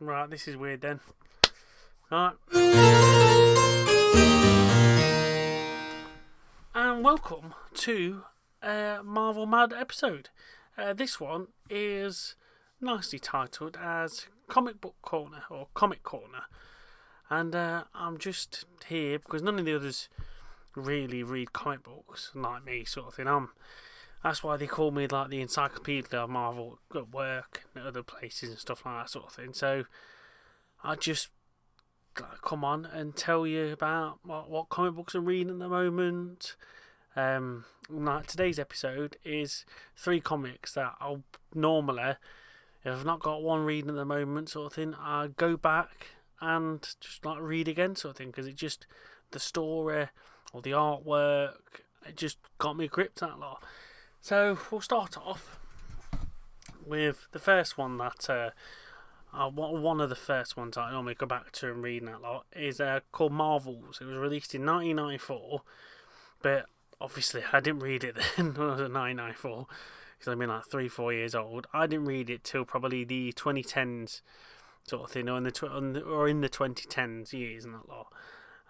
Right, this is weird then. Right. And welcome to Marvel Mad episode. This one is nicely titled as Comic Book Corner or Comic Corner. And I'm just here because none of the others really read comic books like me, sort of thing. That's why they call me like the encyclopedia of Marvel at work and other places and stuff like that, sort of thing. So I just come on and tell you about what comic books I'm reading at the moment. Like today's episode is 3 comics that I'll normally, if I've not got one reading at the moment, sort of thing, I go back and just like read again, sort of thing, because it just, the story or the artwork, it just got me gripped that lot. So we'll start off with the first one that one of the first ones I normally go back to and read that lot is called Marvels. It was released in 1994, but obviously I didn't read it then when I was in 1994 because I've been like 3-4 years old. I didn't read it till probably the 2010s sort of thing, or in the 2010s years and that lot.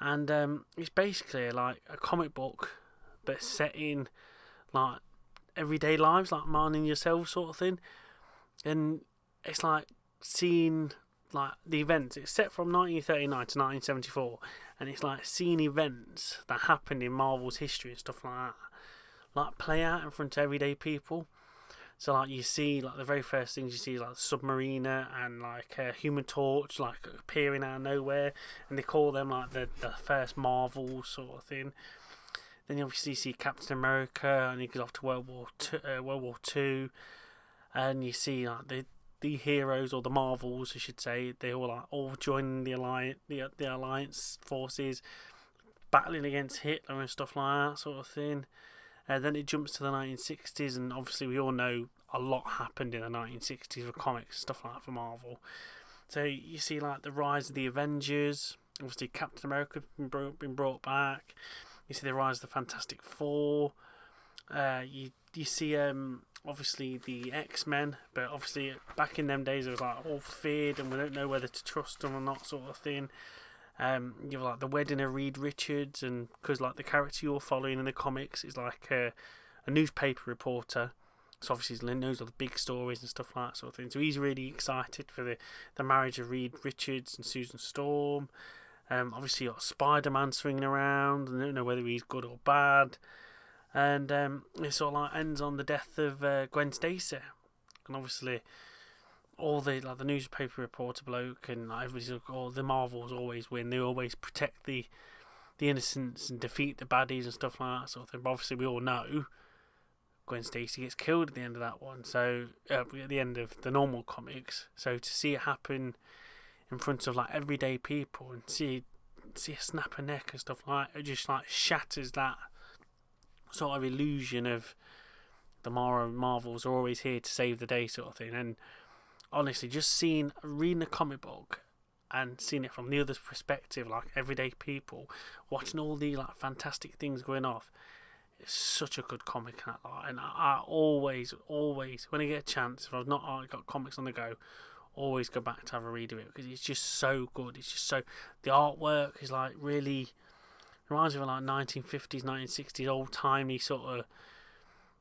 And it's basically like a comic book but set in like everyday lives, like mine and yourself sort of thing. And it's like seeing like the events. It's set from 1939 to 1974, and it's like seeing events that happened in Marvel's history and stuff like that, like play out in front of everyday people. So like you see like the very first things you see like the Submariner and like Human Torch like appearing out of nowhere, and they call them like the first Marvels sort of thing. Then you obviously see Captain America, and he goes off to World War Two, and you see like the heroes, or the Marvels I should say, they all joining the alliance forces, battling against Hitler and stuff like that sort of thing. Then it jumps to the 1960s, and obviously we all know a lot happened in the 1960s with comics, stuff like that for Marvel. So you see like the rise of the Avengers, obviously Captain America been brought back. You see the rise of the Fantastic Four. You see obviously the X-Men, but obviously back in them days it was like all feared and we don't know whether to trust them or not sort of thing. You have like the wedding of Reed Richards, and because like the character you're following in the comics is like a newspaper reporter, so obviously he knows all the big stories and stuff like that sort of thing. So he's really excited for the marriage of Reed Richards and Susan Storm. Obviously you got Spider-Man swinging around, and they don't know whether he's good or bad. And it sort of like ends on the death of Gwen Stacy, and obviously all the newspaper reporter bloke and like, everybody's like, oh, the Marvels always win. They always protect the innocents and defeat the baddies and stuff like that sort of thing. But obviously we all know Gwen Stacy gets killed at the end of that one. So at the end of the normal comics. So to see it happen in front of like everyday people and see a snap her neck and stuff like that, it just like shatters that sort of illusion of the Marvels are always here to save the day sort of thing. And honestly, just reading a comic book and seeing it from the other's perspective, like everyday people watching all the like fantastic things going off, it's such a good comic. And I always when I get a chance, if I've not got comics on the go, always go back to have a read of it because it's just so good. It's just so, the artwork is like really reminds me of like 1950s, 1960s, old-timey sort of,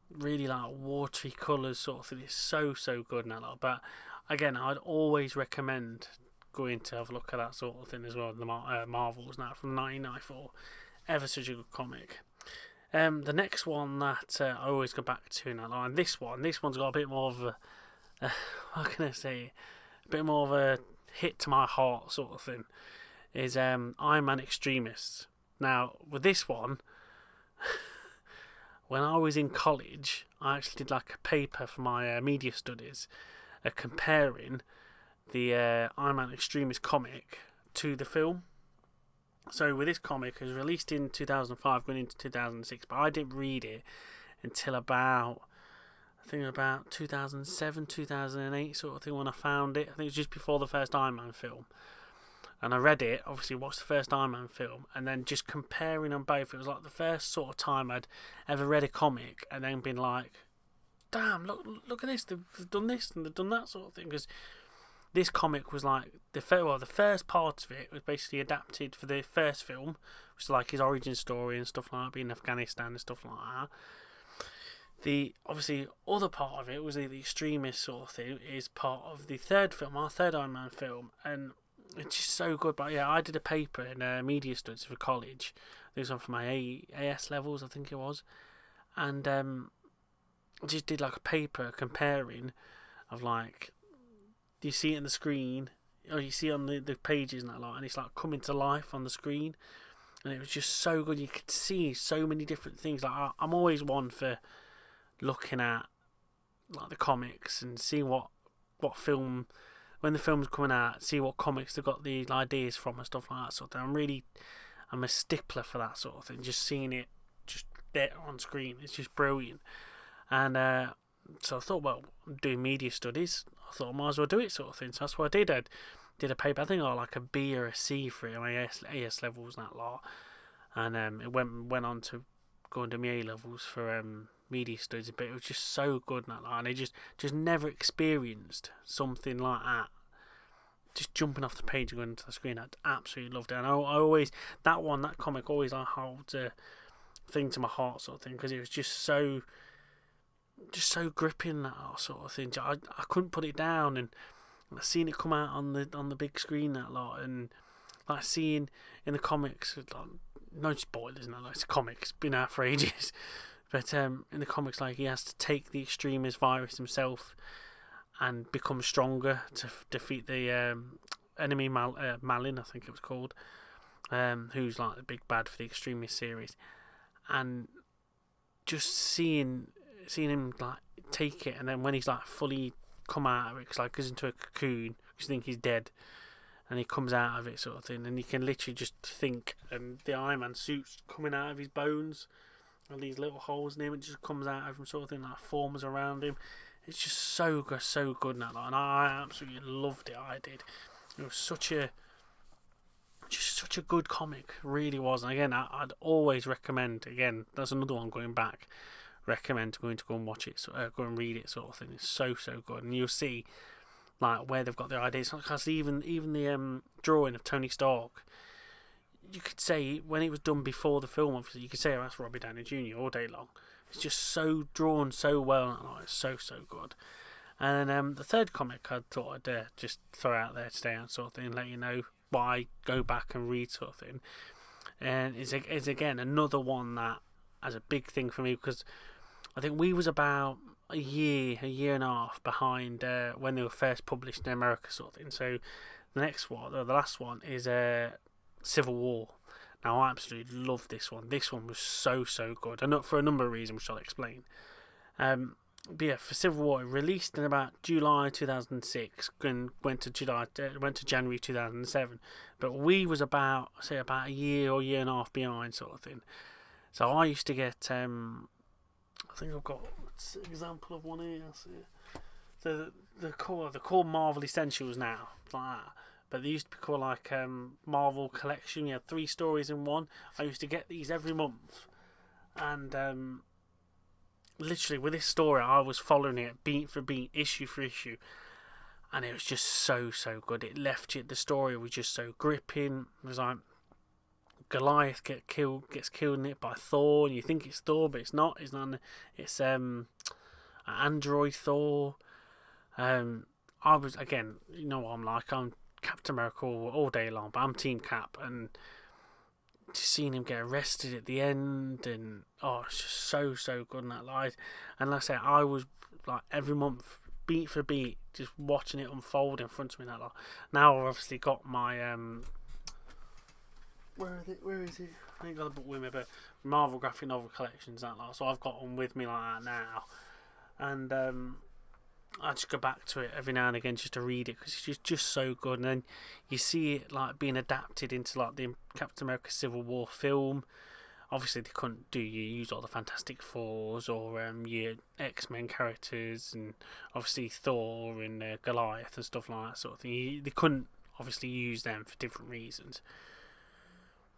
really like watery colours sort of thing. It's so good and that lot. But again, I'd always recommend going to have a look at that sort of thing as well. The Marvels now from 1994, ever such a good comic. The next one that I always go back to now, and this one's got a bit more of a what can I say, a bit more of a hit to my heart sort of thing, is Iron Man Extremists. Now, with this one, when I was in college, I actually did like a paper for my media studies comparing the Iron Man Extremist comic to the film. So with this comic, it was released in 2005 going into 2006, but I didn't read it until about 2007, 2008 sort of thing when I found it. I think it was just before the first Iron Man film. And I read it, obviously watched the first Iron Man film, and then just comparing them both, it was like the first sort of time I'd ever read a comic and then been like, damn, look at this, they've done this and they've done that sort of thing. Because this comic was like the first part of it was basically adapted for the first film, which is like his origin story and stuff like that, being in Afghanistan and stuff like that. The obviously other part of it was the extremist sort of thing is part of the third film, our third Iron Man film, and it's just so good. But yeah, I did a paper in media studies for college. This was for my AS levels, I think it was, and just did like a paper comparing of like you see it on the screen or you see it on the pages and that lot, and it's like coming to life on the screen, and it was just so good. You could see so many different things. Like I'm always one for looking at like the comics and see what film when the film's coming out, see what comics they've got the ideas from and stuff like that sort of thing. I'm a stickler for that sort of thing. Just seeing it just there on screen, it's just brilliant. And so I thought, well, I'm doing media studies. I thought I might as well do it sort of thing. So that's what I did. I did a paper. I think I got like a B or a C for it. My AS levels and that lot. And it went on to go into my A levels for media studies. But it was just so good and that lot. And I just never experienced something like that. Just jumping off the page and going into the screen. I absolutely loved it. And I always, that comic always holds a thing to my heart sort of thing. Because it was just so gripping, that sort of thing. I couldn't put it down, and seeing it come out on the big screen that lot, and like seeing in the comics, like, no spoilers, no, it's a comic, it's been out for ages, but in the comics, like he has to take the extremist virus himself and become stronger to defeat the enemy Malin, I think it was called, who's like the big bad for the extremist series, and just seeing him like take it, and then when he's like fully come out of it, because like goes into a cocoon, because you think he's dead, and he comes out of it sort of thing, and you can literally just think, and the Iron Man suit's coming out of his bones, and these little holes in him, it just comes out of him sort of thing, like forms around him. It's just so good now, and I absolutely loved it. I did. It was such a good comic, really was. And again, I'd always recommend. Again, there's another one going back. Recommend going to go and watch it, go and read it, sort of thing. It's so good, and you'll see like where they've got their ideas. Because even the drawing of Tony Stark, you could say when it was done before the film, obviously you could say, oh, that's Robbie Downey Jr. all day long. It's just so drawn so well, and it's so good. And the third comic I thought I'd just throw out there today and sort of thing, let you know why I go back and read sort of thing. And it's again another one that has a big thing for me, because I think we was about a year and a half behind when they were first published in America sort of thing. So the next one, or the last one, is Civil War. Now I absolutely love this one. This one was so good, and not for a number of reasons, which I'll explain. But yeah, for Civil War, it released in about July 2006 and went to January 2007. But we was about a year or year and a half behind sort of thing. So I used to get, I think I've got an example of one here. So they're called Marvel Essentials now, like that. But they used to be called like Marvel Collection. You had 3 stories in one. I used to get these every month, and literally with this story, I was following it beat for beat, issue for issue, and it was just so good. It left you. The story was just so gripping. It was like Goliath gets killed in it by Thor, and you think it's Thor, but it's not. It's not. It's an android Thor. I was, again, you know what I'm like. I'm Captain America all day long, but I'm Team Cap, and just seeing him get arrested at the end, and it's just so good in that light. And like I say, I was like every month, beat for beat, just watching it unfold in front of me. That lot. Now I've obviously got my Where is it? I ain't got the book with me, but Marvel graphic novel collections that lot. So I've got them with me like that now, and I just go back to it every now and again just to read it, because it's just so good. And then you see it like being adapted into like the Captain America Civil War film. Obviously they couldn't use all the Fantastic Fours or your X-Men characters, and obviously Thor and Goliath and stuff like that sort of thing. They couldn't obviously use them for different reasons.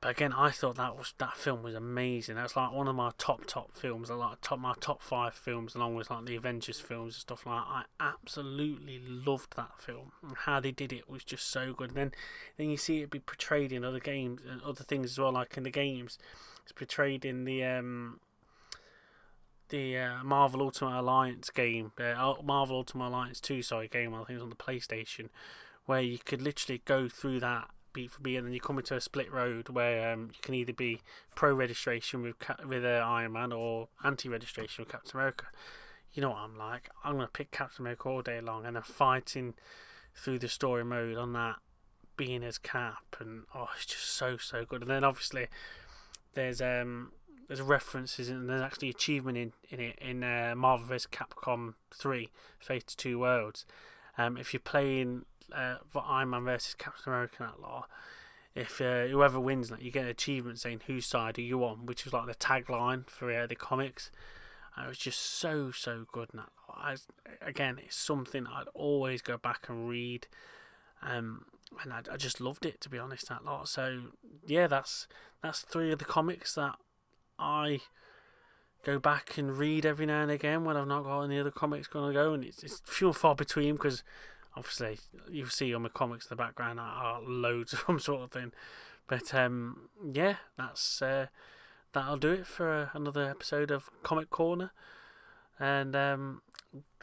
But again, I thought that film was amazing. That's like one of my top films. I like my top 5 films, along with like the Avengers films and stuff like that. I absolutely loved that film, and how they did it was just so good. And then you see it be portrayed in other games and other things as well. Like in the games, it's portrayed in the Marvel Ultimate Alliance game, Marvel Ultimate Alliance 2, game. I think it was on the PlayStation, where you could literally go through that beat for beat, and then you come into a split road where you can either be pro registration with Iron Man or anti registration with Captain America. You know what I'm like? I'm gonna pick Captain America all day long, and I'm fighting through the story mode on that, being as Cap, and it's just so good. And then obviously there's references, and there's actually achievement in it in Marvel vs. Capcom 3 Fate to Two Worlds. If you're playing for Iron Man versus Captain America, that law, if whoever wins that, you get an achievement saying whose side are you on, which was like the tagline for the comics. And it was just so good in that law. Again, it's something I'd always go back and read, and I just loved it, to be honest, that lot. So yeah, that's 3 of the comics that I go back and read every now and again when I've not got any other comics going to go, and it's few and far between, because obviously you see on my comics in the background are loads of them sort of thing. But yeah, that'll do it for another episode of Comic Corner, and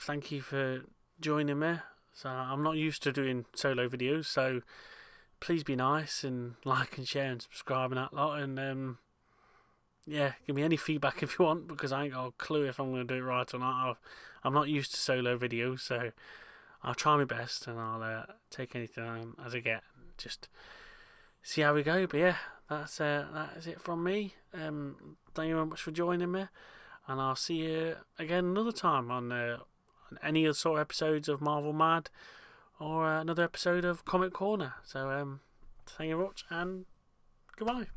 thank you for joining me. So I'm not used to doing solo videos, so please be nice and like and share and subscribe and that lot, and yeah, give me any feedback if you want, because I ain't got a clue if I'm going to do it right or not. I'm not used to solo videos, so I'll try my best, and I'll take anything as I get. Just see how we go. But yeah, that is it from me. Thank you very much for joining me, and I'll see you again another time on any other sort of episodes of Marvel Mad, or another episode of Comic Corner. So thank you very much, and goodbye.